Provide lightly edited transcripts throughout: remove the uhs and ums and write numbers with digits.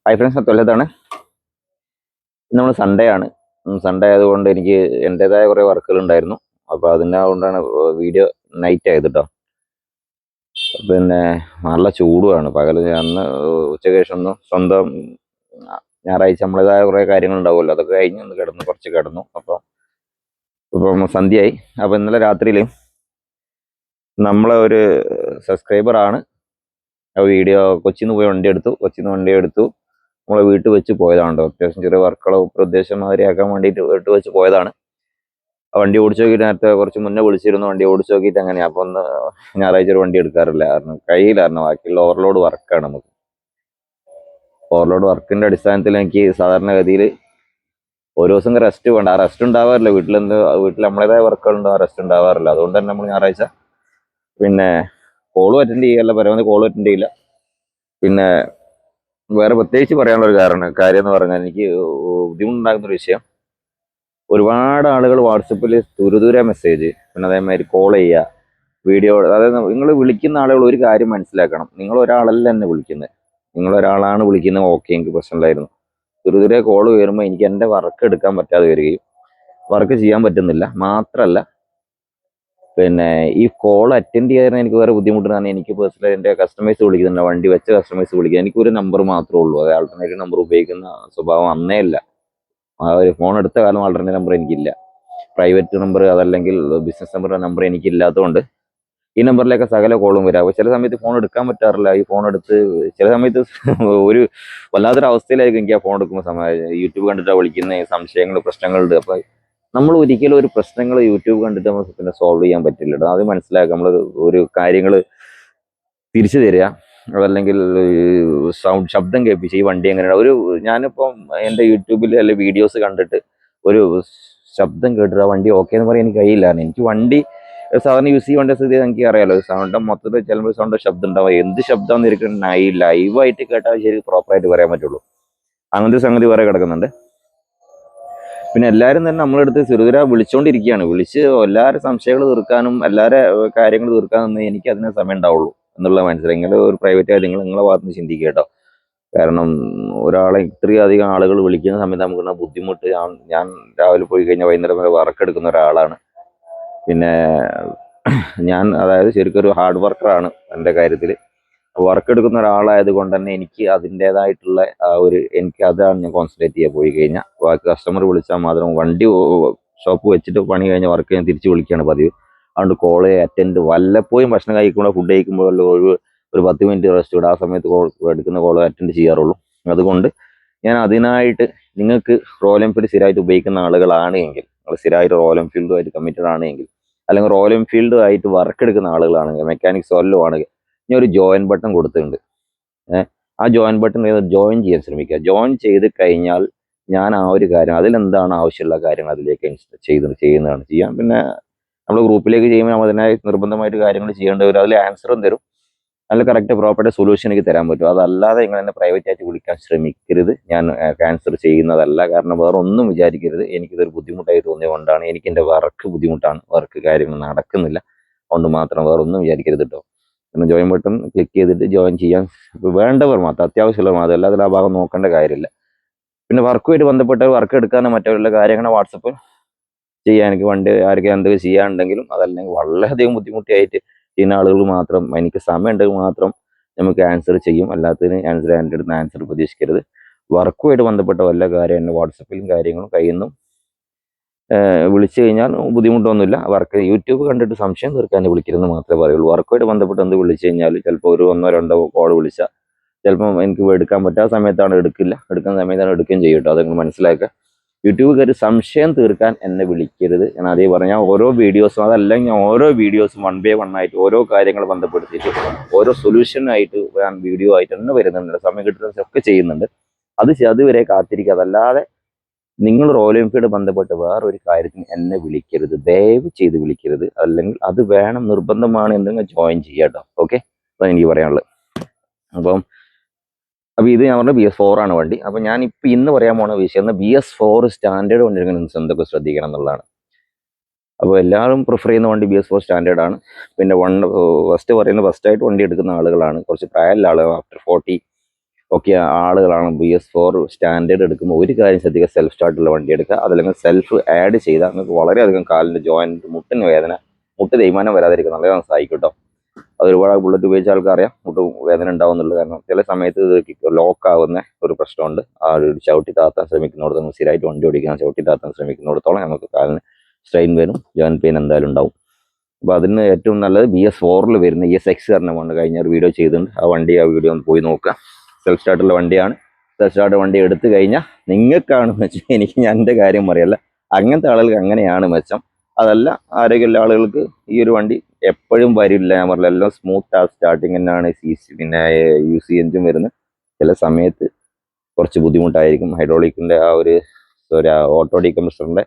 Hi friends, തൊല്ലത്താണ്. നമ്മൾ Sunday ആണ്. Sunday ആയതുകൊണ്ട് എനിക്ക് എൻ്റെതായ കുറേ വർക്കുകൾ ഉണ്ടായിരുന്നു. അപ്പോൾ അതിനാകൊണ്ടാണ് വീഡിയോ നൈറ്റ് ആയത് കേട്ടോ. പിന്നെ നല്ല ചൂടുമാണ് പകൽ. അന്ന് ഉച്ചയ്ക്ക് ശേഷം ഒന്ന് സ്വന്തം ഞായറാഴ്ച നമ്മളേതായ കുറേ കാര്യങ്ങൾ ഉണ്ടാവുമല്ലോ, അതൊക്കെ കഴിഞ്ഞ് ഒന്ന് കുറച്ച് കിടന്നു. അപ്പോൾ ഇപ്പം സന്ധ്യയായി. അപ്പോൾ ഇന്നലെ രാത്രിയിൽ നമ്മളെ ഒരു സബ്സ്ക്രൈബറാണ് വീഡിയോ കൊച്ചിയിൽ നിന്ന് പോയി വണ്ടി എടുത്തു നമ്മളെ വീട്ടിൽ വെച്ച് പോയതാണോ. അത്യാവശ്യം ചെറിയ വർക്കുകളോ ഉദ്ദേശം മാതിരിയാക്കാൻ വേണ്ടിയിട്ട് വീട്ടിൽ വെച്ച് പോയതാണ്. വണ്ടി ഓടിച്ചു നോക്കിയിട്ട് നേരത്തെ കുറച്ച് മുന്നേ വിളിച്ചിരുന്നു. വണ്ടി ഓടിച്ചു നോക്കിയിട്ട് അങ്ങനെയാണ്. അപ്പോൾ ഒന്ന് ഞായറാഴ്ച ഒരു വണ്ടി എടുക്കാറില്ല, കാരണം കഴിയില്ലായിരുന്നു. ബാക്കിയുള്ള ഓവർലോഡ് വർക്കാണ് നമുക്ക്. ഓവർലോഡ് വർക്കിൻ്റെ അടിസ്ഥാനത്തിൽ എനിക്ക് സാധാരണഗതിയിൽ ഓരോ ദിവസം റെസ്റ്റ് വേണ്ട. ആ റെസ്റ്റ് ഉണ്ടാവാറില്ല. വീട്ടിൽ നമ്മളേതായ വർക്കുകളുണ്ടോ, ആ റെസ്റ്റ് ഉണ്ടാവാറില്ല. അതുകൊണ്ട് തന്നെ നമ്മൾ ഞായറാഴ്ച പിന്നെ കോളും അറ്റൻഡ് ചെയ്യില്ല, പരമാവധി കോളും അറ്റൻഡ് ചെയ്യില്ല. പിന്നെ വേറെ പ്രത്യേകിച്ച് പറയാനുള്ള ഒരു കാര്യം എന്ന് പറഞ്ഞാൽ, എനിക്ക് ബുദ്ധിമുട്ടുണ്ടാകുന്നൊരു വിഷയം, ഒരുപാട് ആളുകൾ വാട്സപ്പിൽ ദൂരെ മെസ്സേജ്, പിന്നെ അതേമാതിരി കോൾ ചെയ്യുക, വീഡിയോ. അതായത് നിങ്ങൾ വിളിക്കുന്ന ആളുകൾ ഒരു കാര്യം മനസ്സിലാക്കണം, നിങ്ങൾ ഒരാളല്ല എന്നെ വിളിക്കുന്നത്. നിങ്ങളൊരാളാണ് വിളിക്കുന്നത്, ഓക്കെ, എനിക്ക് പ്രശ്നമില്ലായിരുന്നു. ദൂരെ കോൾ വരുമ്പോൾ എനിക്ക് എൻ്റെ വർക്ക് എടുക്കാൻ പറ്റാതെ വരികയും വർക്ക് ചെയ്യാൻ പറ്റുന്നില്ല. മാത്രമല്ല, പിന്നെ ഈ കോൾ അറ്റൻഡ് ചെയ്യാൻ എനിക്ക് വേറെ ബുദ്ധിമുട്ടാണ്. എനിക്ക് പേഴ്സണലി എൻ്റെ കസ്റ്റമേഴ്സ് വിളിക്കുന്നുണ്ട്, വണ്ടി വെച്ച കസ്റ്റമേഴ്സ് വിളിക്കുക. എനിക്കൊരു നമ്പർ മാത്രമേ ഉള്ളൂ. അത് ആൾട്ടർനേറ്റീവ് നമ്പർ ഉപയോഗിക്കുന്ന സ്വഭാവം അന്നേ ഇല്ല. ആ ഒരു ഫോൺ എടുത്ത കാലം ആൾട്ടർനേറ്റീവ് നമ്പർ എനിക്കില്ല. പ്രൈവറ്റ് നമ്പർ അതല്ലെങ്കിൽ ബിസിനസ് നമ്പർ എനിക്കില്ലാത്തതുകൊണ്ട് ഈ നമ്പറിലേക്ക് സകല കോളും വരാം. അപ്പോൾ ചില സമയത്ത് ഫോൺ എടുക്കാൻ പറ്റാറില്ല. ഈ ഫോൺ എടുത്ത് ചില സമയത്ത് ഒരു വല്ലാത്തൊരു അവസ്ഥയിലായിരിക്കും എനിക്ക് ആ ഫോൺ എടുക്കുമ്പോൾ. യൂട്യൂബ് കണ്ടിട്ടാണ് വിളിക്കുന്നത്, സംശയങ്ങൾ, പ്രശ്നങ്ങളുണ്ട്. അപ്പോൾ നമ്മൾ ഒരിക്കലും ഒരു പ്രശ്നങ്ങൾ യൂട്യൂബ് കണ്ടിട്ട് നമ്മൾ പിന്നെ സോൾവ് ചെയ്യാൻ പറ്റില്ല. അത് മനസ്സിലാക്കുക. നമ്മൾ ഒരു കാര്യങ്ങൾ തിരിച്ചു തരിക, അതല്ലെങ്കിൽ ശബ്ദം കേൾപ്പിച്ച് ഈ വണ്ടി എങ്ങനെയാണ് ഞാനിപ്പം എൻ്റെ യൂട്യൂബിൽ അല്ലെങ്കിൽ വീഡിയോസ് കണ്ടിട്ട് ഒരു ശബ്ദം കേട്ടിട്ട് ആ വണ്ടി ഓക്കെ എന്ന് പറയാൻ എനിക്ക് കഴിയില്ലായിരുന്നു. എനിക്ക് വണ്ടി സാധാരണ യൂസ് ചെയ്യേണ്ട സ്ഥിതി എനിക്ക് അറിയാലോ. സൗണ്ട് മൊത്തത്തിൽ ചിലപ്പോൾ സൗണ്ട് ശബ്ദം ഉണ്ടാവും. എന്ത് ശബ്ദം ഇരിക്കണം, ലൈവായിട്ട് കേട്ടാൽ ശരി പ്രോപ്പറായിട്ട് പറയാൻ പറ്റുള്ളൂ. അങ്ങനത്തെ സംഗതി വേറെ കിടക്കുന്നുണ്ട്. പിന്നെ എല്ലാവരും തന്നെ നമ്മളെടുത്ത് ചെറുതിര വിളിച്ചുകൊണ്ടിരിക്കുകയാണ്. വിളിച്ച് എല്ലാവരും സംശയങ്ങൾ തീർക്കാനും എല്ലാവരും കാര്യങ്ങൾ തീർക്കാനൊന്നും എനിക്ക് അതിന് സമയം ഉണ്ടാവുള്ളൂ എന്നുള്ളത് മനസ്സിലായി. ഇങ്ങനെ ഒരു പ്രൈവറ്റ് കാര്യങ്ങൾ നിങ്ങളെ ഭാഗത്ത് നിന്ന് ചിന്തിക്കുക കേട്ടോ. കാരണം ഒരാളെ ഇത്രയും അധികം ആളുകൾ വിളിക്കുന്ന സമയത്ത് നമുക്കുള്ള ബുദ്ധിമുട്ട്. ഞാൻ രാവിലെ പോയി കഴിഞ്ഞാൽ വൈകുന്നേരം വരെ വർക്ക് എടുക്കുന്ന ഒരാളാണ്. പിന്നെ ഞാൻ അതായത് ശരിക്കും ഒരു ഹാർഡ് വർക്കറാണ് എൻ്റെ കാര്യത്തിൽ. വർക്ക് എടുക്കുന്ന ഒരാളായത് കൊണ്ട് തന്നെ എനിക്ക് അതിൻ്റെതായിട്ടുള്ള എനിക്ക് അതാണ് ഞാൻ കോൺസെൻട്രേറ്റ് ചെയ്യാൻ പോയി കഴിഞ്ഞാൽ. ബാക്കി കസ്റ്റമർ വിളിച്ചാൽ മാത്രം വണ്ടി ഷോപ്പ് വെച്ചിട്ട് പണി കഴിഞ്ഞ വർക്ക് ഞാൻ തിരിച്ച് വിളിക്കുകയാണ് പതിവ്. അതുകൊണ്ട് കോള് അറ്റൻഡ്, വല്ലപ്പോഴും ഭക്ഷണം കഴിക്കുമ്പോൾ ഫുഡ് കഴിക്കുമ്പോഴല്ലോ ഒരു 10 മിനിറ്റ് റെസ്റ്റ് വിടും. ആ സമയത്ത് എടുക്കുന്ന കോൾ അറ്റൻഡ് ചെയ്യാറുള്ളൂ. അതുകൊണ്ട് ഞാൻ അതിനായിട്ട്, നിങ്ങൾക്ക് റോയൽ എൻഫീൽഡ് സ്ഥിരമായിട്ട് ഉപയോഗിക്കുന്ന ആളുകളാണ് എങ്കിൽ, നിങ്ങൾ സ്ഥിരമായിട്ട് റോയൽ എൻഫീൽഡുമായിട്ട് കമ്മിറ്റഡ് ആണെങ്കിൽ, അല്ലെങ്കിൽ റോയൽ എൻഫീൽഡുമായിട്ട് വർക്ക് എടുക്കുന്ന ആളുകളാണെങ്കിൽ, മെക്കാനിക്സ് വല്ലതും ആണെങ്കിൽ, ഞാൻ ഒരു ജോയിൻ ബട്ടൺ കൊടുത്തിട്ടുണ്ട്. ആ ജോയിൻ ബട്ടൺ ജോയിൻ ചെയ്യാൻ ശ്രമിക്കുക. ജോയിൻ ചെയ്ത് കഴിഞ്ഞാൽ ഞാൻ ആ ഒരു കാര്യം, അതിലെന്താണ് ആവശ്യമുള്ള കാര്യങ്ങൾ അതിലേക്ക് ചെയ്യുന്നതാണ് ചെയ്യാം. പിന്നെ നമ്മൾ ഗ്രൂപ്പിലേക്ക് ചെയ്യുമ്പോൾ നമ്മൾ അതിനായി നിർബന്ധമായിട്ട് കാര്യങ്ങൾ ചെയ്യേണ്ടി വരും. അതിൽ ആൻസറും തരും, നല്ല കറക്റ്റ് പ്രോപ്പർട്ട് സൊല്യൂഷൻ എനിക്ക് തരാൻ പറ്റും. അതല്ലാതെ നിങ്ങൾ എന്നെ പ്രൈവറ്റ് ആയിട്ട് വിളിക്കാൻ ശ്രമിക്കരുത്. ഞാൻ ക്യാൻസർ ചെയ്യുന്നതല്ല. കാരണം വേറെ ഒന്നും വിചാരിക്കരുത്. എനിക്കിതൊരു ബുദ്ധിമുട്ടായി തോന്നിയതുകൊണ്ടാണ്. എനിക്ക് എൻ്റെ വർക്ക് ബുദ്ധിമുട്ടാണ്, വർക്ക് കാര്യങ്ങൾ നടക്കുന്നില്ല. അതുകൊണ്ട് മാത്രം വേറെ ഒന്നും വിചാരിക്കരുത് കേട്ടോ. പിന്നെ ജോയിൻ ബട്ടൺ ക്ലിക്ക് ചെയ്തിട്ട് ജോയിൻ ചെയ്യാൻ വേണ്ടവർ മാത്രം, അത്യാവശ്യമുള്ളവർ മാത്രം, അല്ലാതെ ആ ഭാഗം നോക്കേണ്ട കാര്യമില്ല. പിന്നെ വർക്കുമായിട്ട് ബന്ധപ്പെട്ട വർക്ക് എടുക്കാനും മറ്റുള്ള കാര്യങ്ങൾ വാട്സപ്പ് ചെയ്യാൻ, എനിക്ക് വണ്ടി ആർക്കും എന്തൊക്കെ ചെയ്യാനുണ്ടെങ്കിലും, അതല്ലെങ്കിൽ വളരെയധികം ബുദ്ധിമുട്ടിയായിട്ട് ചെയ്യുന്ന ആളുകൾ മാത്രം, എനിക്ക് സമയം ഉണ്ടെങ്കിൽ മാത്രം നമുക്ക് ആൻസർ ചെയ്യും. അല്ലാത്തതിന് എൻ്റെ അടുത്ത് ആൻസർ പ്രതീക്ഷിക്കരുത്. വർക്കുമായിട്ട് ബന്ധപ്പെട്ട വല്ല കാര്യം എൻ്റെ വാട്സപ്പിലും കാര്യങ്ങളും കയ്യിൽ നിന്നും വിളിച്ചു കഴിഞ്ഞാൽ ബുദ്ധിമുട്ടൊന്നുമില്ല. വർക്ക് യൂട്യൂബ് കണ്ടിട്ട് സംശയം തീർക്കാൻ വിളിക്കരുതെന്ന് മാത്രമേ പറയുള്ളൂ. വർക്കുമായിട്ട് ബന്ധപ്പെട്ട് എന്ത് വിളിച്ചു കഴിഞ്ഞാൽ ചിലപ്പോൾ ഒരു 1-2 കോൾ വിളിച്ചാൽ ചിലപ്പോൾ എനിക്ക് എടുക്കാൻ പറ്റാത്ത സമയത്താണ് എടുക്കുന്ന സമയത്താണ് എടുക്കുകയും ചെയ്യും കേട്ടോ. അതങ്ങൾ മനസ്സിലാക്കുക. യൂട്യൂബ് കയറി സംശയം തീർക്കാൻ എന്നെ വിളിക്കരുത്. ഞാൻ അതേ പറഞ്ഞാൽ ഓരോ വീഡിയോസും, അതല്ലെങ്കിൽ ഞാൻ ഓരോ വീഡിയോസും 1 by 1 ആയിട്ട് ഓരോ കാര്യങ്ങൾ ബന്ധപ്പെടുത്തിയിട്ട് ഓരോ സൊല്യൂഷനായിട്ട് ഞാൻ വീഡിയോ ആയിട്ട് തന്നെ വരുന്നുണ്ട്. സമയം കിട്ടുന്നതൊക്കെ ചെയ്യുന്നുണ്ട്. അതുവരെ കാത്തിരിക്കുക. അതല്ലാതെ നിങ്ങൾ റോയൽ എൻഫീൽഡ് ബന്ധപ്പെട്ട് വേറൊരു കാര്യത്തിന് എന്നെ വിളിക്കരുത്, ദയവ് ചെയ്ത് വിളിക്കരുത്. അല്ലെങ്കിൽ അത് വേണം, നിർബന്ധമാണ് എന്തെങ്കിലും ജോയിൻ ചെയ്യുക കേട്ടോ. ഓക്കെ, അതാണ് എനിക്ക് പറയാനുള്ളത്. അപ്പോൾ ഇത് ഞാൻ പറഞ്ഞ BS4 ആണ് വണ്ടി. അപ്പോൾ ഞാൻ ഇന്ന് പറയാൻ പോണ വിഷയം BS4 സ്റ്റാൻഡേർഡ് വണ്ടി എന്തൊക്കെ ശ്രദ്ധിക്കണം എന്നുള്ളതാണ്. അപ്പോൾ എല്ലാവരും പ്രിഫർ ചെയ്യുന്ന വണ്ടി BS4 സ്റ്റാൻഡേർഡ് ആണ്. പിന്നെ ഫസ്റ്റ് ആയിട്ട് വണ്ടി എടുക്കുന്ന ആളുകളാണ്, കുറച്ച് പ്രായമുള്ള ആളുകൾ, ആഫ്റ്റർ ഒക്കെ ആളുകളാണ് BS4 സ്റ്റാൻഡേർഡ് എടുക്കുമ്പോൾ ഒരു കാര്യം ശ്രദ്ധിക്കുക, സെൽഫ് സ്റ്റാർട്ടുള്ള വണ്ടി എടുക്കുക. അതല്ലെങ്കിൽ സെൽഫ് ആഡ് ചെയ്താൽ നിങ്ങൾക്ക് വളരെയധികം കാലിൻ്റെ ജോയിൻറ്റ് മുട്ടിന് വേദന, മുട്ട് തേയ്മാനം വരാതിരിക്കും നല്ലതാണ് സഹായിക്കും കേട്ടോ. അത് ഒരുപാട് ബുള്ളറ്റ് ഉപയോഗിച്ച ആൾക്കറിയാം മുട്ട് വേദന ഉണ്ടാവുന്നുള്ളത്. കാരണം ചില സമയത്ത് ഇത് ലോക്ക് ആവുന്ന ഒരു പ്രശ്നമുണ്ട്. ആ ഒരു ചവിട്ടി താത്താൻ ശ്രമിക്കുന്നിടത്ത്, നമ്മൾ സ്ഥിരമായിട്ട് വണ്ടി ഓടിക്കാൻ ചവിട്ടി താത്താൻ ശ്രമിക്കുന്നിടത്തോളം നമുക്ക് കാലിന് സ്ട്രെയിൻ വരും, ജോയിൻറ്റ് പെയിൻ എന്തായാലും ഉണ്ടാവും. അപ്പോൾ അതിന് ഏറ്റവും നല്ലത് BS4 വരുന്ന ESX വണ്ടി. കഴിഞ്ഞ ഒരു വീഡിയോ ചെയ്തിട്ടുണ്ട്, ആ വീഡിയോ ഒന്ന് പോയി നോക്കുക. സെൽഫ് സ്റ്റാർട്ടുള്ള വണ്ടിയാണ്. സെൽഫ് സ്റ്റാർട്ട് വണ്ടി എടുത്തു കഴിഞ്ഞാൽ നിങ്ങൾക്കാണ് മെച്ചം, എനിക്ക് ഞാൻ എൻ്റെ കാര്യം പറയല്ല, അങ്ങനത്തെ ആളുകൾക്ക് അങ്ങനെയാണ് മെച്ചം. അതല്ല ആരോഗ്യമുള്ള ആളുകൾക്ക് ഈ ഒരു വണ്ടി എപ്പോഴും വരില്ല. ഞാൻ പറഞ്ഞില്ല, എല്ലാം സ്മൂത്ത് സ്റ്റാർട്ടിങ് തന്നെയാണ്. പിന്നെ UC എഞ്ചിൻ വരുന്നത്. ചില സമയത്ത് കുറച്ച് ബുദ്ധിമുട്ടായിരിക്കും. ഹൈഡ്രോളിക്കിൻ്റെ ആ ഒരു ഓട്ടോ ഡീകംപ്രസറിൻ്റെ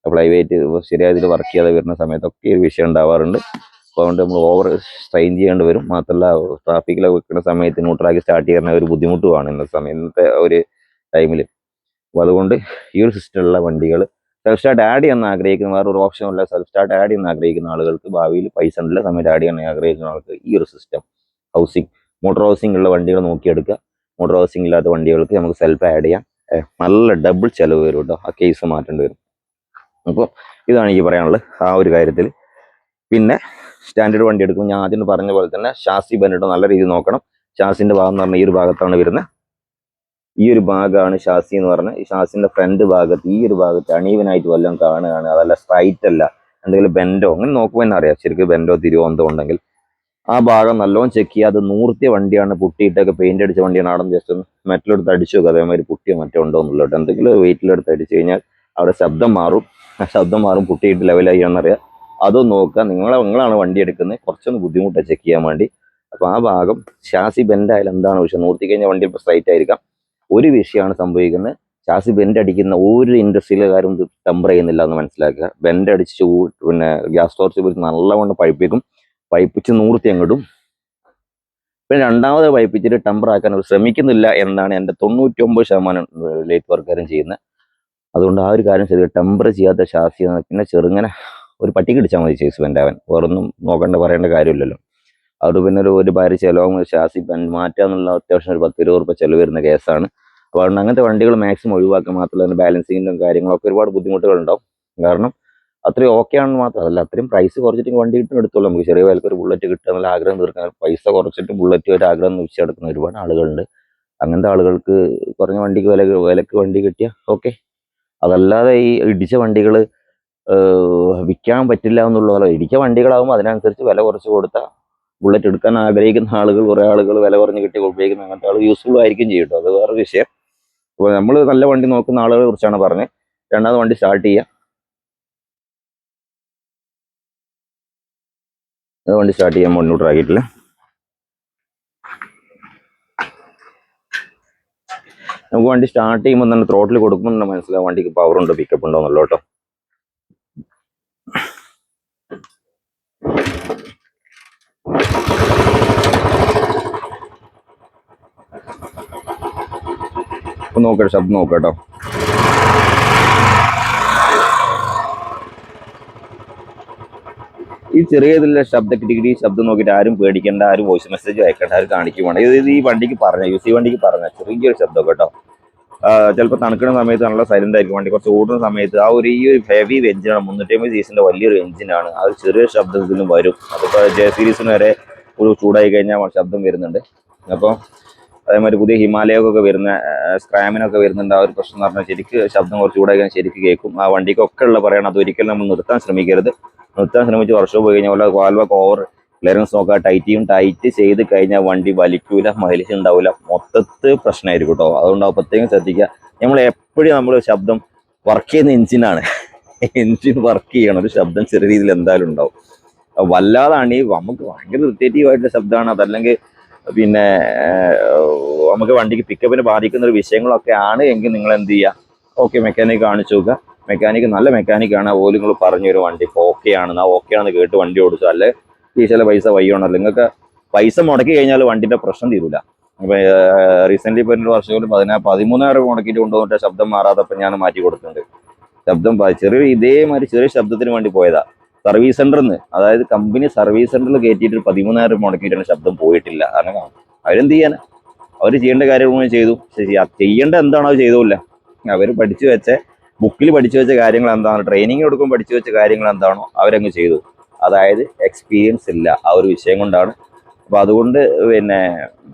ഫ്ലൈ വെയിറ്റ് ശരിയായ ഇതിൽ വർക്ക് ചെയ്യാതെ വരുന്ന സമയത്തൊക്കെ ഒരു വിഷയം ഉണ്ടാവാറുണ്ട്. അപ്പോൾ അതുകൊണ്ട് നമ്മൾ ഓവർ സ്ട്രെയിൻ ചെയ്യേണ്ടി വരും. മാത്രമല്ല ട്രാഫിക്കിലൊക്കെ വെക്കുന്ന സമയത്ത് ന്യൂട്രാക്കി സ്റ്റാർട്ട് ചെയ്യുന്ന ഒരു ബുദ്ധിമുട്ടുമാണ് ഇന്നത്തെ ഒരു ടൈമിൽ. അപ്പോൾ അതുകൊണ്ട് ഈ ഒരു സിസ്റ്റമുള്ള വണ്ടികൾ സെൽഫ് സ്റ്റാർട്ട് ആഡ് ചെയ്യാൻ ആഗ്രഹിക്കുന്ന, വേറൊരു ഓപ്ഷൻ ഇല്ല, സെൽഫ് സ്റ്റാർട്ട് ആഡ് ചെയ്യാൻ ആഗ്രഹിക്കുന്ന ആളുകൾക്ക്, ഭാവിയിൽ പൈസ ഉള്ള സമയത്ത് ആഡ് ചെയ്യാൻ ആഗ്രഹിക്കുന്ന ആൾക്ക് ഈ ഒരു സിസ്റ്റം മോട്ടോർ ഹൗസിംഗ് ഉള്ള വണ്ടികൾ നോക്കിയെടുക്കുക. മോട്ടോർ ഹൗസിംഗ് ഇല്ലാത്ത വണ്ടികൾക്ക് നമുക്ക് സെൽഫ് ആഡ് ചെയ്യാം. നല്ല ഡബിൾ ചിലവ് വരും കേട്ടോ, ആ കേസ് മാറ്റേണ്ടി വരും. അപ്പോൾ ഇതാണ് എനിക്ക് പറയാനുള്ളത് ആ ഒരു കാര്യത്തിൽ. പിന്നെ സ്റ്റാൻഡേർഡ് വണ്ടി എടുക്കും, ഞാൻ ആദ്യം പറഞ്ഞ പോലെ തന്നെ ഷാസി ബെൻഡ് നല്ല രീതിയിൽ നോക്കണം. ഷാസിൻ്റെ ഭാഗം എന്ന് പറഞ്ഞാൽ ഈ ഒരു ഭാഗത്താണ് വരുന്നത്. ഈ ഒരു ഭാഗമാണ് ഷാസി എന്ന് പറഞ്ഞാൽ. ഈ ഷാസിൻ്റെ ഫ്രണ്ട് ഭാഗത്ത് ഈ ഒരു ഭാഗത്ത് അണീവനായിട്ട് വല്ലതും കാണുകയാണ്, അതല്ല സ്ട്രൈറ്റ് അല്ല, എന്തെങ്കിലും ബെൻഡോ അങ്ങനെ നോക്കുമ്പോൾ തന്നെ അറിയാം ശരിക്കും ബെൻഡോ തിരിവോ എന്തോ ഉണ്ടെങ്കിൽ ആ ഭാഗം നല്ലോണം ചെക്ക് ചെയ്യുക. അത് നൂർത്തിയ വണ്ടിയാണ്, പുട്ടിയിട്ടൊക്കെ പെയിന്റ് അടിച്ച വണ്ടിയാണ്, അവിടെ ജസ്റ്റ് ഒന്ന് മെറ്റലെടുത്ത് അടിച്ചു നോക്കുക അതേമാതിരി പുട്ടിയോ മറ്റോ ഉണ്ടോ എന്നുള്ളത്. എന്തെങ്കിലും വെയിറ്റിലെടുത്ത് അടിച്ചു കഴിഞ്ഞാൽ അവിടെ ശബ്ദം മാറും, പുട്ടിയിട്ട് ലെവലായി എന്നറിയാം. അതും നോക്കുക. നിങ്ങളാണ് വണ്ടി എടുക്കുന്നത്, കുറച്ചൊന്ന് ബുദ്ധിമുട്ടാണ് ചെക്ക് ചെയ്യാൻ വേണ്ടി. അപ്പോൾ ആ ഭാഗം ഷാസി ബെൻഡായാലും എന്താണ് വിഷയം, നൂർത്തി കഴിഞ്ഞാൽ വണ്ടി ഇപ്പോൾ സ്ട്രൈറ്റ് ആയിരിക്കാം. ഒരു വിഷയമാണ് സംഭവിക്കുന്നത്, ഷാസി ബെൻഡ് അടിക്കുന്ന ഒരു ഇൻഡസ്ട്രിയിലെ കാര്യം ഇത് ടെമ്പർ ചെയ്യുന്നില്ല എന്ന് മനസ്സിലാക്കുക. ബെൻഡ് അടിച്ച് പിന്നെ ഗ്യാസ് ടോർച്ച് നല്ലവണ്ണം പൈപ്പിച്ച് നൂർത്തി അങ്ങോട്ടും, പിന്നെ രണ്ടാമത് പൈപ്പിച്ചിട്ട് ടെമ്പർ ആക്കാൻ അവർ ശ്രമിക്കുന്നില്ല എന്നാണ് എൻ്റെ 99% ലേറ്റ് വർക്കാരും ചെയ്യുന്നത്. അതുകൊണ്ട് ആ ഒരു കാര്യം ചെയ്ത് ടെമ്പർ ചെയ്യാത്ത ഷാസി, പിന്നെ ചെറുങ്ങനെ ഒരു പട്ടിക്ക് ഇടിച്ചാൽ മതി ചേസ് ബെൻഡാവൻ, വേറൊന്നും പറയേണ്ട കാര്യമില്ലല്ലോ. അവിടെ പിന്നെ ഒരു ഭാര്യ ചിലവും ഷാസി മാറ്റുക എന്നുള്ള അത്യാവശ്യം ഒരു 10-20 രൂപ ചിലവ് വരുന്ന കേസാണ്. അപ്പോൾ അതുകൊണ്ട് അങ്ങനത്തെ വണ്ടികൾ മാക്സിമം ഒഴിവാക്കുക. മാത്രമല്ല ബാലൻസിങ്ങിലും കാര്യങ്ങളൊക്കെ ഒരുപാട് ബുദ്ധിമുട്ടുകളുണ്ടാവും. കാരണം അത്രയും ഓക്കെ ആണെന്ന് മാത്രമല്ല, അത്രയും പ്രൈസ് കുറച്ചിട്ട് വണ്ടി കിട്ടും എടുത്തോളൂ. നമുക്ക് ചെറിയ വിലക്ക് ഒരു ബുള്ളറ്റ് കിട്ടുക എന്നുള്ള ആഗ്രഹം തീർക്കാൻ പൈസ കുറച്ചിട്ട് ബുള്ളറ്റ് ഒരു ആഗ്രഹം വെച്ചെടുക്കുന്ന ഒരുപാട് ആളുകളുണ്ട്. അങ്ങനത്തെ ആളുകൾക്ക് കുറഞ്ഞ വണ്ടിക്ക് വിലക്ക് വണ്ടി കിട്ടിയാൽ ഓക്കെ. അതല്ലാതെ ഈ ഇടിച്ച വണ്ടികൾ വിൽക്കാൻ പറ്റില്ല എന്നുള്ളതല്ല. ഇടിച്ച വണ്ടികളാകുമ്പോൾ അതിനനുസരിച്ച് വില കുറച്ച് കൊടുത്താൽ ബുള്ളറ്റ് എടുക്കാൻ ആഗ്രഹിക്കുന്ന ആളുകൾ, കുറേ ആളുകൾ വില കുറഞ്ഞ് കിട്ടി ഉപയോഗിക്കുന്ന അങ്ങനത്തെ ആളുകൾ യൂസ്ഫുൾ ആയിരിക്കും ചെയ്യും കേട്ടോ. അത് വേറെ വിഷയം. അപ്പോൾ നമ്മൾ നല്ല വണ്ടി നോക്കുന്ന ആളുകളെ കുറിച്ചാണ് പറഞ്ഞത്. രണ്ടാമത് വണ്ടി സ്റ്റാർട്ട് ചെയ്യുക. വണ്ടി സ്റ്റാർട്ട് ചെയ്യാൻ മുന്നോട്ടാക്കിയിട്ടില്ല. നമുക്ക് വണ്ടി സ്റ്റാർട്ട് ചെയ്യുമ്പോൾ തന്നെ ത്രോട്ടിൽ കൊടുക്കുമ്പോൾ തന്നെ മനസ്സിലാവും വണ്ടിക്ക് പവർ ഉണ്ടോ പിക്കപ്പ് ഉണ്ടോ എന്നുള്ളൂ കേട്ടോ. നോക്കട്ടെ, ശബ്ദം നോക്കട്ടോ. ഈ ചെറിയ ഇതിലെ കിടികിടി ശബ്ദം നോക്കിയിട്ട് ആരും പേടിക്കേണ്ട, ആരും വോയിസ് മെസ്സേജ് അയക്കേണ്ട, ആരും കാണിക്കുവാണ്. ഇത് ഈ വണ്ടിക്ക് യൂസി വണ്ടിക്ക് ചെറിയൊരു ശബ്ദം കേട്ടോ. ചിലപ്പോൾ തണുക്കുന്ന സമയത്ത് നല്ല സൈലന്റ് ആയിരിക്കും വണ്ടി. കുറച്ച് ഓടുന്ന സമയത്ത് ഈ ഒരു ഹെവി എഞ്ചിനാണ്, 350 cc വലിയൊരു എഞ്ചിനാണ്. ആ ഒരു ചെറിയ ശബ്ദത്തിലും വരും. അതിപ്പോൾ J-Series വരെ ഒരു ചൂടായി കഴിഞ്ഞാൽ ശബ്ദം വരുന്നുണ്ട്. അപ്പോൾ അതേമാതിരി പുതിയ ഹിമാലയൊക്കെ വരുന്ന സ്ക്രാമിനൊക്കെ വരുന്നുണ്ട്. ആ ഒരു പ്രശ്നം എന്ന് പറഞ്ഞാൽ ശരിക്ക് ശബ്ദം കുറച്ച് ചൂടായി കഴിഞ്ഞാൽ ശരിക്ക് കേൾക്കും. ആ വണ്ടിക്കൊക്കെ ഉള്ള പറയണം, അതൊരിക്കലും നമ്മൾ നിർത്താൻ ശ്രമിക്കരുത്. നിർത്താൻ ശ്രമിച്ച് വർഷം പോയി കഴിഞ്ഞാൽ പോലെ വാൽവൊക്കെ ഓവർ ക്ലിയറൻസ് നോക്കുക. ടൈറ്റ് ചെയ്ത് കഴിഞ്ഞാൽ വണ്ടി വലിക്കൂല, മൈലേജ് ഉണ്ടാവില്ല, മൊത്തത്തിൽ പ്രശ്നമായിരിക്കും കേട്ടോ. അതുകൊണ്ട് പ്രത്യേകം ശ്രദ്ധിക്കുക. നമ്മൾ ശബ്ദം വർക്ക് ചെയ്യുന്ന എഞ്ചിനാണ്, എഞ്ചിൻ വർക്ക് ചെയ്യണം, ഒരു ശബ്ദം ചെറിയ രീതിയിൽ എന്തായാലും ഉണ്ടാവും. വല്ലാതാണ് നമുക്ക് ഭയങ്കര ഇറിറ്റേറ്റീവ് ആയിട്ടുള്ള ശബ്ദമാണ്. അതല്ലെങ്കിൽ പിന്നെ നമുക്ക് വണ്ടിക്ക് പിക്കപ്പിനെ ബാധിക്കുന്ന ഒരു വിഷയങ്ങളൊക്കെ ആണ് എങ്കിൽ നിങ്ങൾ എന്ത് ചെയ്യുക, ഓക്കെ മെക്കാനിക് കാണിച്ചു നോക്കുക. മെക്കാനിക്ക് നല്ല മെക്കാനിക്കാണ്, ഓല് നിങ്ങൾ പറഞ്ഞു തരും വണ്ടി ഇപ്പോൾ ഓക്കെ ആണെന്ന് കേട്ട് വണ്ടി ഓടിച്ചു. അല്ലെ ഈ ചില പൈസ വയ്യണല്ലോ. നിങ്ങൾക്ക് പൈസ മുടക്കി കഴിഞ്ഞാൽ വണ്ടിൻ്റെ പ്രശ്നം തീരില്ല. അപ്പോൾ റീസെൻ്റ്ലി ഇപ്പോൾ 2 വർഷം 13,000 മുടക്കിയിട്ട് കൊണ്ടുവന്നിട്ട് ശബ്ദം മാറാത്തപ്പോൾ ഞാൻ മാറ്റി കൊടുത്തിട്ടുണ്ട്. ശബ്ദം ഇതേമാതിരി ചെറിയ ശബ്ദത്തിന് വേണ്ടി പോയതാ. സർവീസ് സെന്ററിൽ നിന്ന്, അതായത് കമ്പനി സർവീസ് സെന്ററിൽ കയറ്റിയിട്ട് 13,000 മുടക്കിയിട്ടാണ് ശബ്ദം പോയിട്ടില്ല. കാരണം അവരെന്ത് ചെയ്യാൻ, അവർ ചെയ്യേണ്ട കാര്യം മുഴുവൻ ചെയ്തു. ചെയ്യേണ്ട എന്താണോ അത് ചെയ്തില്ല. അവർ പഠിച്ചു വെച്ച ബുക്കിൽ പഠിച്ചു വെച്ച കാര്യങ്ങൾ എന്താണോ, ട്രെയിനിങ് കൊടുക്കുമ്പോൾ പഠിച്ചു വെച്ച കാര്യങ്ങൾ എന്താണോ അവരങ്ങ് ചെയ്തു. അതായത് എക്സ്പീരിയൻസ് ഇല്ല ആ ഒരു വിഷയം കൊണ്ടാണ്. അപ്പോൾ അതുകൊണ്ട് പിന്നെ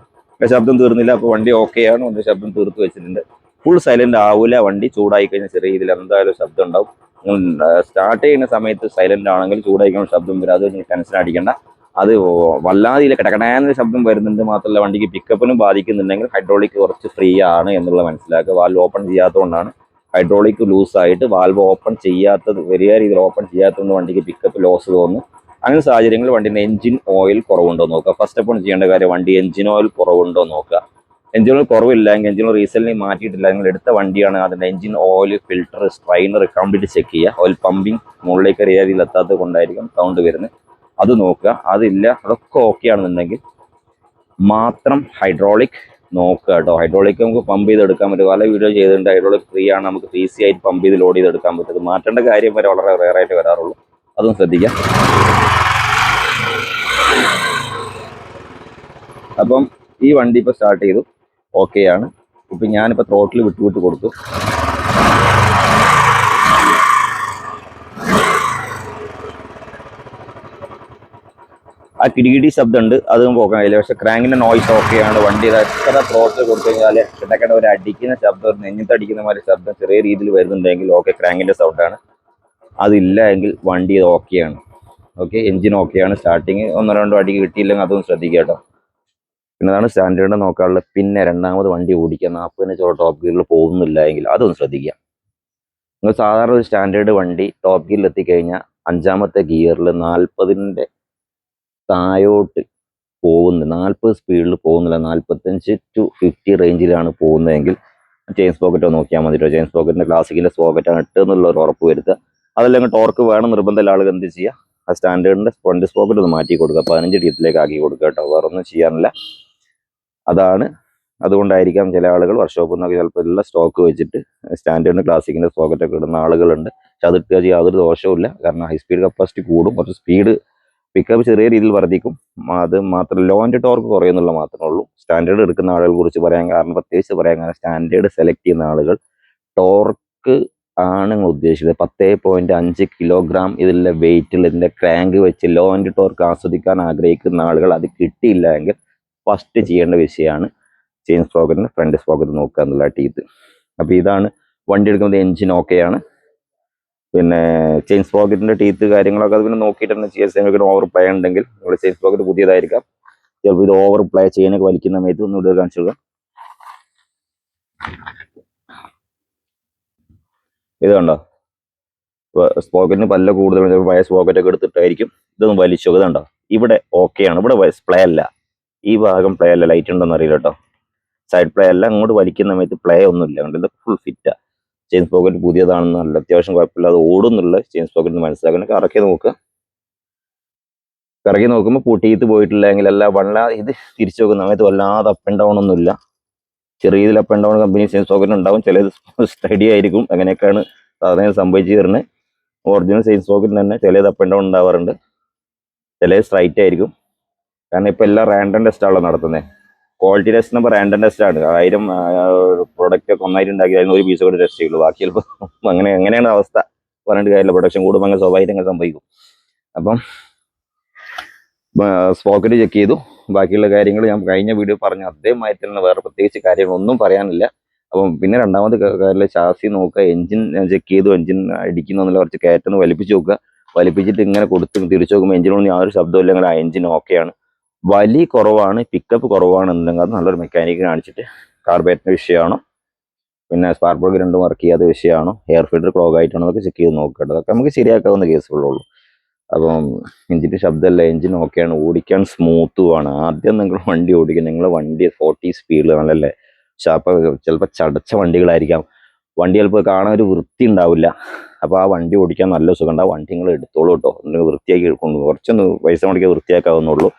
ശബ്ദം തീർന്നില്ല. അപ്പോൾ വണ്ടി ഓക്കെയാണ്, വണ്ടി ശബ്ദം തീർത്ത് വെച്ചിട്ടുണ്ട്. ഫുൾ സൈലന്റ് ആവില്ല. വണ്ടി ചൂടായി കഴിഞ്ഞാൽ ചെറിയ രീതിയിൽ എന്തായാലും ശബ്ദം ഉണ്ടാവും. സ്റ്റാർട്ട് ചെയ്യുന്ന സമയത്ത് സൈലന്റ് ആണെങ്കിൽ ചൂടായിക്കുന്ന ശബ്ദം വരും. അത് ടെൻഷൻ അടിക്കേണ്ട. അത് വല്ലാതെ കിടക്കണേന്ന ശബ്ദം വരുന്നുണ്ട്. മാത്രമല്ല വണ്ടിക്ക് പിക്കപ്പിനും ബാധിക്കുന്നുണ്ടെങ്കിൽ ഹൈഡ്രോളിക് കുറച്ച് ഫ്രീ ആണ് എന്നുള്ളത് മനസ്സിലാക്കുക. വാൽവ് ഓപ്പൺ ചെയ്യാത്തതുകൊണ്ടാണ് ഹൈഡ്രോളിക് ലൂസായിട്ട് വാൽവ് ഓപ്പൺ ചെയ്യാത്തത്, വലിയ രീതിയിൽ ഓപ്പൺ ചെയ്യാത്തതുകൊണ്ട് വണ്ടിക്ക് പിക്കപ്പ് ലോസ് തോന്നുന്നു. അങ്ങനെ സാഹചര്യങ്ങളിൽ വണ്ടിൻ്റെ എഞ്ചിൻ ഓയിൽ കുറവുണ്ടോ നോക്കുക. ഫസ്റ്റ് ഓപ്പൺ ചെയ്യേണ്ട കാര്യം വണ്ടി എഞ്ചിൻ ഓയിൽ കുറവുണ്ടോ നോക്കുക. എഞ്ചിൻ ഓയിൽ കുറവില്ലെങ്കിൽ, എഞ്ചിൻ ഓയിൽ റീസെന്റ് മാറ്റിയിട്ടില്ല, നിങ്ങൾ എടുത്ത വണ്ടിയാണ്, അതിൻ്റെ engine oil, filter, strainer complete check ചെയ്യുക. ഓയിൽ പമ്പിങ് മുകളിലേക്ക് രീതിയിൽ എത്താത്തത് കൊണ്ടായിരിക്കും സൗണ്ട് വരുന്നത്. അത് നോക്കുക. അതില്ല, അതൊക്കെ ഓക്കെ ആണെന്നുണ്ടെങ്കിൽ മാത്രം ഹൈഡ്രോളിക് നോക്കുക കേട്ടോ. ഹൈഡ്രോളിക് നമുക്ക് പമ്പ് ചെയ്തെടുക്കാൻ പറ്റും. പല വീഡിയോ ചെയ്തിട്ടുണ്ട്. ഹൈഡ്രോളിക് ഫ്രീ ആണ്, നമുക്ക് ഈസി ആയിട്ട് പമ്പ് ചെയ്ത് ലോഡ് ചെയ്തെടുക്കാൻ പറ്റും. ഇത് മാറ്റേണ്ട കാര്യം വരെ വളരെ റെയറായിട്ട് വരാറുള്ളൂ. അതും ശ്രദ്ധിക്കാം. അപ്പം ഈ വണ്ടി ഇപ്പോൾ സ്റ്റാർട്ട് ചെയ്തു, ഓക്കെയാണ്. ഇപ്പം ഞാനിപ്പോൾ ത്രോട്ടിൽ വിട്ട് കൊടുത്തു. ആ കിടികിടി ശബ്ദം ഉണ്ട്, അതും പോകാനില്ല. പക്ഷെ ക്രാങ്കിന്റെ നോയ്സ് ഓക്കെയാണ്. വണ്ടി എത്ര ത്രോട്ടിൽ കൊടുത്തു കഴിഞ്ഞാൽ കിടക്കേണ്ട ഒരു അടിക്കുന്ന ശബ്ദം, ഒരു നെഞ്ഞത്തടിക്കുന്ന മാതിരി ശബ്ദം ചെറിയ രീതിയിൽ വരുന്നുണ്ടെങ്കിൽ ഓക്കെ, ക്രാങ്കിന്റെ സൗണ്ടാണ്. അതില്ല എങ്കിൽ വണ്ടി ഓക്കെയാണ്. ഓക്കെ, എഞ്ചിൻ ഓക്കെയാണ്. സ്റ്റാർട്ടിങ് 1-2 അടിക്ക് കിട്ടിയില്ലെങ്കിൽ അതും ശ്രദ്ധിക്കുക കേട്ടോ. പിന്നെ അതാണ് സ്റ്റാൻഡേർഡ് നോക്കാനുള്ളത്. പിന്നെ രണ്ടാമത് വണ്ടി ഓടിക്കുക 40 ടോപ്പ് ഗിയറിൽ പോകുന്നില്ല എങ്കിൽ അതൊന്ന് ശ്രദ്ധിക്കുക. നിങ്ങൾ സാധാരണ ഒരു സ്റ്റാൻഡേർഡ് വണ്ടി ടോപ്പ് ഗിയറിൽ എത്തിക്കഴിഞ്ഞാൽ 5ാമത്തെ ഗിയറിൽ 40ന്റെ താഴോട്ട് പോകുന്നു, 40 സ്പീഡിൽ പോകുന്നില്ല, 45 to 50 റേഞ്ചിലാണ് പോകുന്നതെങ്കിൽ ചെയിൻ സ്പോക്കറ്റോ നോക്കിയാൽ മതി. ചെയിൻ സ്പോക്കറ്റിന്റെ ക്ലാസിക്കിന്റെ സ്പോക്കറ്റാണ് ഇട്ട് എന്നുള്ള ഒരു ഉറപ്പ് വരുത്തുക. അതല്ലെങ്കിൽ ടോർക്ക് വേണം നിർബന്ധമുള്ള ആളുകൾ എന്ത് ചെയ്യുക, ആ സ്റ്റാൻഡേർഡിന്റെ ഫ്രണ്ട് സ്പോക്കറ്റ് ഒന്ന് മാറ്റി കൊടുക്കുക, 15 ടീത്തിലേക്ക് ആക്കി കൊടുക്കുക കേട്ടോ. വേറെ ഒന്നും ചെയ്യാനില്ല. അതാണ്, അതുകൊണ്ടായിരിക്കാം ചില ആളുകൾ വർക്ക്ഷോപ്പിൽ നിന്നൊക്കെ ചിലപ്പോൾ എല്ലാ സ്റ്റോക്ക് വെച്ചിട്ട് സ്റ്റാൻഡേർഡിന് ക്ലാസിക്കിന്റെ സ്പോക്കറ്റൊക്കെ ഇടുന്ന ആളുകളുണ്ട്. പക്ഷെ അത് ഇട്ടുക യാതൊരു ദോഷവുമില്ല. കാരണം ഹൈ സ്പീഡ് കപ്പാസിറ്റി കൂടും, കുറച്ച് സ്പീഡ് പിക്കപ്പ് ചെറിയ രീതിയിൽ വർദ്ധിക്കും. അത് മാത്രം ലോ ആൻഡ് ടോർക്ക് കുറയുന്നുള്ള മാത്രമേ ഉള്ളൂ. സ്റ്റാൻഡേർഡ് എടുക്കുന്ന ആളുകളെ കുറിച്ച് പറയാൻ കാരണം, പ്രത്യേകിച്ച് പറയാൻ കാരണം, സ്റ്റാൻഡേർഡ് സെലക്ട് ചെയ്യുന്ന ആളുകൾ ടോർക്ക് ആണ് നിങ്ങൾ ഉദ്ദേശിച്ചത്. 10.5 കിലോഗ്രാം ഇതിലെ വെയിറ്റിൽ ഇതിന്റെ ക്രാങ്ക് വെച്ച് ലോ ആൻഡ് ടോർക്ക് ആസ്വദിക്കാൻ ആഗ്രഹിക്കുന്ന ആളുകൾ അത് കിട്ടിയില്ല എങ്കിൽ ഫസ്റ്റ് ചെയ്യേണ്ട വിഷയമാണ് ചെയിൻ സ്പോക്കറ്റിന് ഫ്രണ്ട് സ്പോക്കറ്റ് നോക്കുക എന്നുള്ള ടീത്ത്. അപ്പോൾ ഇതാണ് വണ്ടി എടുക്കുന്നത്. എഞ്ചിൻ ഓക്കെയാണ്. പിന്നെ ചെയിൻ സ്പോക്കറ്റിന്റെ ടീത്ത് കാര്യങ്ങളൊക്കെ അത് പിന്നെ നോക്കിയിട്ട് തന്നെ ചെയ്യാൻ. ഓവർ പ്ലേ ഉണ്ടെങ്കിൽ ഇവിടെ ചെയിൻ സ്പോക്കറ്റ് പുതിയതായിരിക്കാം, ചിലപ്പോൾ ഇത് ഓവർ പ്ലേ ചെയിനൊക്കെ വലിക്കുന്ന സമയത്ത് ഒന്നും ഇടുക കാണിച്ചു കൊടുക്കുക. ഇത് കണ്ടോ, സ്പോക്കറ്റിന് പല്ല കൂടുതൽ പഴയ സ്പോക്കറ്റൊക്കെ എടുത്തിട്ടായിരിക്കും ഇതൊന്നും വലിച്ചു. ഇതുണ്ടോ, ഇവിടെ ഓക്കെയാണ്, ഇവിടെ പ്ലേ അല്ല, ഈ ഭാഗം പ്ലേ അല്ല, ലൈറ്റ് ഉണ്ടോന്ന് അറിയില്ല കേട്ടോ. സൈഡ് പ്ലേ അല്ല, അങ്ങോട്ട് വലിക്കുന്ന സമയത്ത് പ്ലേ ഒന്നുമില്ല. അതുകൊണ്ട് ഇത് ഫുൾ ഫിറ്റാ. ചെയിൻ സ്പോക്കറ്റ് പുതിയതാണെന്ന്, നല്ല അത്യാവശ്യം കുഴപ്പമില്ലാതെ ഓടുന്നുള്ള ചെയിൻ സ്പോക്കറ്റ് മനസ്സിലാക്കണം. കറക്കി നോക്കുക. കറക്കി നോക്കുമ്പോൾ ടീത്ത് പോയിട്ടില്ലെങ്കിൽ അല്ല ഇത് തിരിച്ചു നോക്കുന്ന സമയത്ത് വല്ലാതെ അപ്പ് ആൻഡ് ഡൗൺ ഒന്നുമില്ല. ചെറിയ രീതിയിൽ up and down company chain sprocket ഉണ്ടാവും, ചിലത് സ്റ്റഡി ആയിരിക്കും. അങ്ങനെയൊക്കെയാണ് സാധാരണ സംഭവിച്ചു തരുന്നത്. ഒറിജിനൽ ചെയിൻ സ്പോക്കറ്റിന് തന്നെ ചിലത് അപ്പ് ആൻഡ് ഡൗൺ ഉണ്ടാവാറുണ്ട്, ചിലത് സ്ട്രൈറ്റ് ആയിരിക്കും. കാരണം ഇപ്പം എല്ലാം റാൻഡം ടെസ്റ്റാണല്ലോ നടത്തുന്നത്. Quality test number random test ആണ്. 1000 പ്രൊഡക്റ്റ് ഒക്കെ ഒന്നായിട്ട് ഉണ്ടാക്കി അതിന് ഒരു പീസ് കൂടെ ടെസ്റ്റ് ചെയ്യുള്ളൂ. ബാക്കി ചിലപ്പോൾ അങ്ങനെയാണ് അവസ്ഥ. പറഞ്ഞിട്ട് കാര്യമില്ല, പ്രൊഡക്ഷൻ കൂടുമ്പോൾ അങ്ങനെ സ്വാഭാവികം സംഭവിക്കും. അപ്പം സ്പോക്കറ്റ് ചെക്ക് ചെയ്തു. ബാക്കിയുള്ള കാര്യങ്ങൾ ഞാൻ കഴിഞ്ഞ വീഡിയോ പറഞ്ഞു, അതേമാതിരി തന്നെ വേറെ പ്രത്യേകിച്ച് കാര്യങ്ങളൊന്നും പറയാനില്ല. അപ്പം പിന്നെ രണ്ടാമത് കാര്യം ചാസി നോക്കുക, എഞ്ചിൻ ചെക്ക് ചെയ്തു. എഞ്ചിൻ അടിക്കുന്നൊന്നുമില്ല, കുറച്ച് കയറ്റൊന്ന് വലിപ്പിച്ച് നോക്കുക. വലിപ്പിച്ചിട്ട് ഇങ്ങനെ കൊടുത്ത് തിരിച്ചു നോക്കുമ്പോൾ എഞ്ചിനൊന്നും യാതൊരു ശബ്ദമില്ലെങ്കിൽ ആ എഞ്ചിൻ ഓക്കെയാണ്. വലി കുറവാണ്, പിക്കപ്പ് കുറവാണെന്നുണ്ടെങ്കിൽ അത് നല്ലൊരു മെക്കാനിക്ക് കാണിച്ചിട്ട് കാർബറേറ്ററിന്റെ വിഷയമാണോ, പിന്നെ സ്പാർക്ക് പ്ലഗ് രണ്ടും വർക്ക് ചെയ്യാത്ത വിഷയമാണോ, എയർ ഫിൽറ്റർ ക്ലോഗ് ആയിട്ടാണോ, അതൊക്കെ ചെക്ക് ചെയ്ത് നോക്കേണ്ടത്. അതൊക്കെ നമുക്ക് ശരിയാക്കാവുന്ന കേസുകളുള്ളൂ. അപ്പം എഞ്ചിൻ്റെ ശബ്ദമല്ല, എഞ്ചിൻ ഓക്കെയാണ്, ഓടിക്കാൻ സ്മൂത്തുമാണ്. ആദ്യം നിങ്ങൾ വണ്ടി ഓടിക്കുക, നിങ്ങൾ വണ്ടി 40 സ്പീഡിൽ നല്ലല്ലേ ചിലപ്പോൾ ചടച്ച വണ്ടികളായിരിക്കാം, വണ്ടി ചിലപ്പോൾ കാണാൻ ഒരു വൃത്തി ഉണ്ടാവില്ല. അപ്പോൾ ആ വണ്ടി ഓടിക്കാൻ നല്ല സുഖമുണ്ട്. ആ വണ്ടി നിങ്ങൾ എടുത്തോളൂ കേട്ടോ. വൃത്തിയാക്കി എടുക്കുന്നു, കുറച്ചൊന്ന് പൈസ മുടക്കി വൃത്തിയാക്കാവുന്നുള്ളൂ.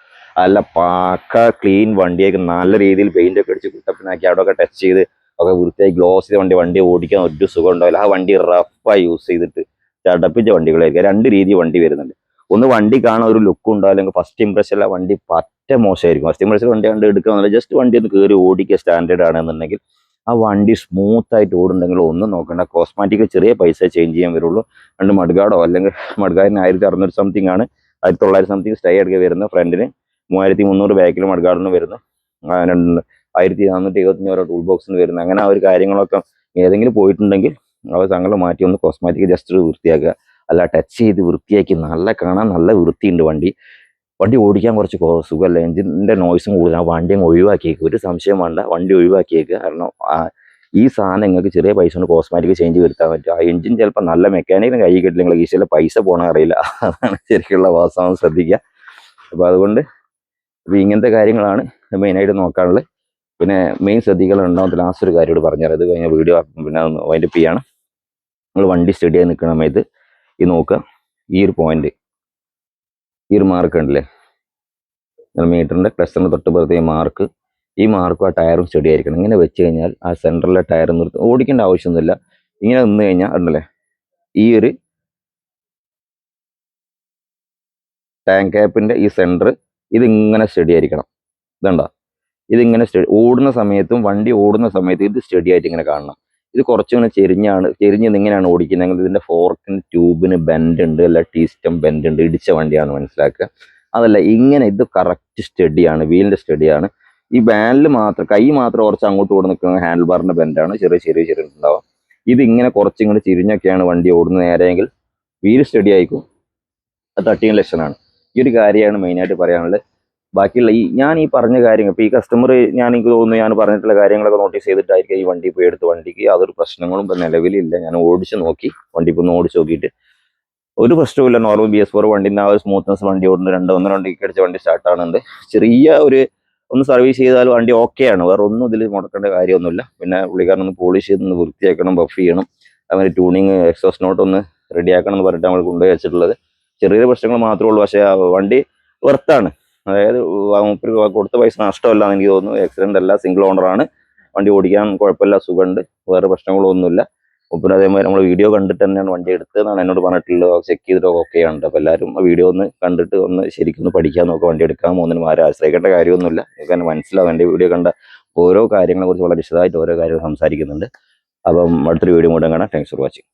അല്ല പാക്ക ക്ലീൻ വണ്ടിയൊക്കെ നല്ല രീതിയിൽ പെയിന്റ് ഒക്കെ അടിച്ച് കുട്ടപ്പനാക്കി അവിടെയൊക്കെ ടച്ച് ചെയ്ത് ഒക്കെ വൃത്തിയായി ഗ്ലോസ് ചെയ്ത വണ്ടി ഓടിക്കാൻ ഒരു സുഖം ഉണ്ടാവില്ല. ആ വണ്ടി റഫായി യൂസ് ചെയ്തിട്ട് ചടപ്പിച്ച വണ്ടികളായിരിക്കും. 2 രീതി വണ്ടി വരുന്നുണ്ട്. ഒന്ന് വണ്ടി കാണാൻ ഒരു ലുക്ക് ഉണ്ടോ, അല്ലെങ്കിൽ ഫസ്റ്റ് ഇംപ്രഷനിലെ വണ്ടി പറ്റ മോശമായിരിക്കും. ഫസ്റ്റ് ഇംപ്രഷൻ വണ്ടി കണ്ട് എടുക്കുക, ജസ്റ്റ് വണ്ടി ഒന്ന് കയറി ഓടിക്കുക സ്റ്റാൻഡേർഡ് ആണെന്നുണ്ടെങ്കിൽ ആ വണ്ടി സ്മൂത്ത് ആയിട്ട് ഓടുന്നുണ്ടെങ്കിൽ ഒന്നും നോക്കണ്ട. കോസ്മാറ്റിക് ചെറിയ പൈസ ചേഞ്ച് ചെയ്യാൻ വരുള്ളൂ. രണ്ട് മഡ്ഗാർഡോ അല്ലെങ്കിൽ മഡ്ഗാർഡിന് 1600 സംതിങ് ആണ്, 1900 സംതിങ് സ്റ്റേ എടുക്കുക വരുന്നത്. ഫ്രണ്ടിന് 3300 ബാക്കിൽ മഡ്ഗാർഡിന് വരുന്നു. 1475 ടൂൾ ബോക്സിന് വരുന്നത്. അങ്ങനെ ആ ഒരു കാര്യങ്ങളൊക്കെ ഏതെങ്കിലും പോയിട്ടുണ്ടെങ്കിൽ അവർ തങ്ങളെ മാറ്റി ഒന്ന് കോസ്മാറ്റിക് ജസ്റ്റ് വൃത്തിയാക്കുക. അല്ല ടച്ച് ചെയ്ത് വൃത്തിയാക്കി നല്ല കാണാൻ നല്ല വൃത്തിയുണ്ട് വണ്ടി. വണ്ടി ഓടിക്കാൻ കുറച്ച് സുഖമല്ല, എഞ്ചിൻ്റെ നോയ്സും കൂടുതൽ. ആ വണ്ടി അങ്ങ് ഒഴിവാക്കിയേക്കുക, ഒരു സംശയം വേണ്ട, വണ്ടി ഒഴിവാക്കിയേക്കുക. കാരണം ഈ സാധനം നിങ്ങൾക്ക് ചെറിയ പൈസ കൊണ്ട് കോസ്മാറ്റിക് ചേഞ്ച് വരുത്താൻ പറ്റും. ആ എഞ്ചിൻ ചിലപ്പോൾ നല്ല മെക്കാനിക്കിന് കൈ കിട്ടില്ലെങ്കിൽ ഈശ്വര പൈസ പോകണം അറിയില്ല. അതാണ് ശരിക്കുള്ള വാസ്തവം, ശ്രദ്ധിക്കുക. അപ്പോൾ അതുകൊണ്ട് ഇപ്പോൾ ഇങ്ങനത്തെ കാര്യങ്ങളാണ് മെയിനായിട്ട് നോക്കാനുള്ളത്. പിന്നെ മെയിൻ ശ്രദ്ധിക്കലുണ്ടാവും. ലാസ്റ്റ് ഒരു കാര്യം പറഞ്ഞുതരാം, അത് കഴിഞ്ഞ വീഡിയോ പിന്നെ വൈൻഡപ്പ് ചെയ്യാണ്. നിങ്ങൾ വണ്ടി സ്റ്റഡി ആയി നിൽക്കുന്ന സമയത്ത് ഈ നോക്കുക, ഈ ഒരു പോയിന്റ്, ഈ ഒരു മാർക്ക് ഉണ്ടല്ലേ മീറ്ററിൻ്റെ ക്ലസ്റ്ററിന് തൊട്ട് പുറത്ത് മാർക്ക്, ഈ മാർക്കും ആ ടയറും സ്റ്റഡി ആയിരിക്കണം. ഇങ്ങനെ വെച്ച് കഴിഞ്ഞാൽ ആ സെൻറ്ററിലെ ടയർ നിർത്തി ഓടിക്കേണ്ട ആവശ്യമൊന്നുമില്ല. ഇങ്ങനെ നിന്ന് കഴിഞ്ഞാൽ ഉണ്ടല്ലേ ഈ ഒരു ടാങ്ക് ക്യാപ്പിൻ്റെ ഈ സെൻറ്റർ ഇതിങ്ങനെ സ്റ്റഡി ആയിരിക്കണം. ഇതുണ്ടോ, ഇതിങ്ങനെ ഓടുന്ന സമയത്തും വണ്ടി ഓടുന്ന സമയത്തും ഇത് സ്റ്റഡി ആയിട്ട് ഇങ്ങനെ കാണണം. ഇത് കുറച്ചിങ്ങനെ ചെരിഞ്ഞ് ഇങ്ങനെയാണ് ഓടിക്കുന്നതെങ്കിൽ ഇതിൻ്റെ ഫോർക്കിന് ട്യൂബിന് ബെൻഡ് ഉണ്ട്, അല്ല ടീസ്റ്റം ബെൻഡ് ഉണ്ട്, ഇടിച്ച വണ്ടിയാണ് മനസ്സിലാക്കുക. അതല്ല ഇങ്ങനെ ഇത് കറക്റ്റ് സ്റ്റഡിയാണ്, വീലിൻ്റെ സ്റ്റഡിയാണ്. ഈ ബാനിൽ മാത്രം കൈ മാത്രം കുറച്ച് അങ്ങോട്ട് കൂടെ നിൽക്കുന്ന ഹാൻഡിൽ ബാറിൻ്റെ ബെൻഡാണ്, ചെറിയ ഉണ്ടാവും. ഇതിങ്ങനെ കുറച്ചിങ്ങനെ ചിരിഞ്ഞൊക്കെയാണ് വണ്ടി ഓടുന്നത് നേരെയെങ്കിൽ വീല് സ്റ്റഡി ആയിരിക്കും. അത് 13 ലക്ഷമാണ്. ഈ ഒരു കാര്യമാണ് മെയിനായിട്ട് പറയാനുള്ളത്. ബാക്കിയുള്ള ഞാൻ ഈ പറഞ്ഞ കാര്യങ്ങൾ ഇപ്പോൾ ഈ കസ്റ്റമർ എനിക്ക് തോന്നുന്നു ഞാൻ പറഞ്ഞിട്ടുള്ള കാര്യങ്ങളൊക്കെ നോട്ടീസ് ചെയ്തിട്ടായിരിക്കും ഈ വണ്ടി പോയി എടുത്ത്. വണ്ടിക്ക് യാതൊരു പ്രശ്നങ്ങളും ഇപ്പം നിലവിലില്ല. ഞാൻ ഓടിച്ച് നോക്കി, വണ്ടി ഇപ്പോൾ ഒന്ന് ഓടിച്ച് നോക്കിയിട്ട് ഒരു പ്രശ്നവുമില്ല. നോർമൽ BS4 വണ്ടിൻ്റെ ആ ഒരു സ്മൂത്ത്നെസ് വണ്ടി ഓടുന്നുണ്ട്. 1-2 കിക്ക് അടിച്ച വണ്ടി സ്റ്റാർട്ടാകുന്നുണ്ട്. ചെറിയ ഒന്ന് സർവീസ് ചെയ്താൽ വണ്ടി ഓക്കെയാണ്, വേറെ ഒന്നും ഇതിൽ മുടക്കേണ്ട കാര്യമൊന്നുമില്ല. പിന്നെ പുള്ളിക്കാരനൊന്ന് പോളിഷ് ചെയ്തൊന്ന് വൃത്തിയാക്കണം, ബഫ് ചെയ്യണം, അങ്ങനെ ട്യൂണിങ് എക്സോസ്റ്റ് നോട്ട് ഒന്ന് റെഡിയാക്കണം എന്ന് പറഞ്ഞിട്ട് നമ്മൾ കൊണ്ടുപോയി വെച്ചിട്ടുള്ളത്. ചെറിയ പ്രശ്നങ്ങൾ മാത്രമേ ഉള്ളൂ. പക്ഷേ ആ വണ്ടി വെർത്താണ്, അതായത് കൊടുത്ത പൈസ നഷ്ടമല്ലാന്ന് എനിക്ക് തോന്നുന്നു. ആക്സിഡൻ്റ് അല്ല, സിംഗിൾ ഓണറാണ്, വണ്ടി ഓടിക്കാൻ കുഴപ്പമില്ല, സുഖമുണ്ട്, വേറെ പ്രശ്നങ്ങളൊന്നുമില്ല. പിന്നെ അതേമാതിരി നമ്മൾ വീഡിയോ കണ്ടിട്ട് തന്നെയാണ് വണ്ടി എടുത്തതെന്നാണ് എന്നോട് പറഞ്ഞിട്ടുള്ളത്. ചെക്ക് ചെയ്തിട്ട് ഓക്കെയാണ്. അപ്പോൾ എല്ലാവരും ആ വീഡിയോ ഒന്ന് കണ്ടിട്ട് ഒന്ന് ശരിക്കും പഠിക്കാൻ നോക്കുക. വണ്ടി എടുക്കാൻ പോകുന്നതിന് ആരും ആശ്രയിക്കേണ്ട കാര്യമൊന്നുമില്ല. നിങ്ങൾക്ക് തന്നെ മനസ്സിലാവും. എൻ്റെ വീഡിയോ കണ്ട ഓരോ കാര്യങ്ങളെക്കുറിച്ച് വളരെ വിശദമായിട്ട് ഓരോ കാര്യങ്ങൾ സംസാരിക്കുന്നുണ്ട്. അപ്പം അടുത്തൊരു വീഡിയോ കൂടെ കാണാം. Thanks for watching.